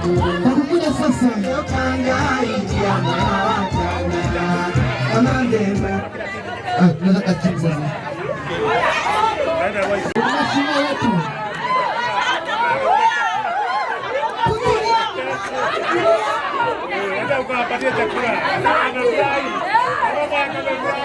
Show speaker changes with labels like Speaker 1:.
Speaker 1: Takukuja sasa. Nataka timu sasa. Mheshimiwa wetu.
Speaker 2: Ndio ukawapatia chakula. Anafurahi. Anafurahi.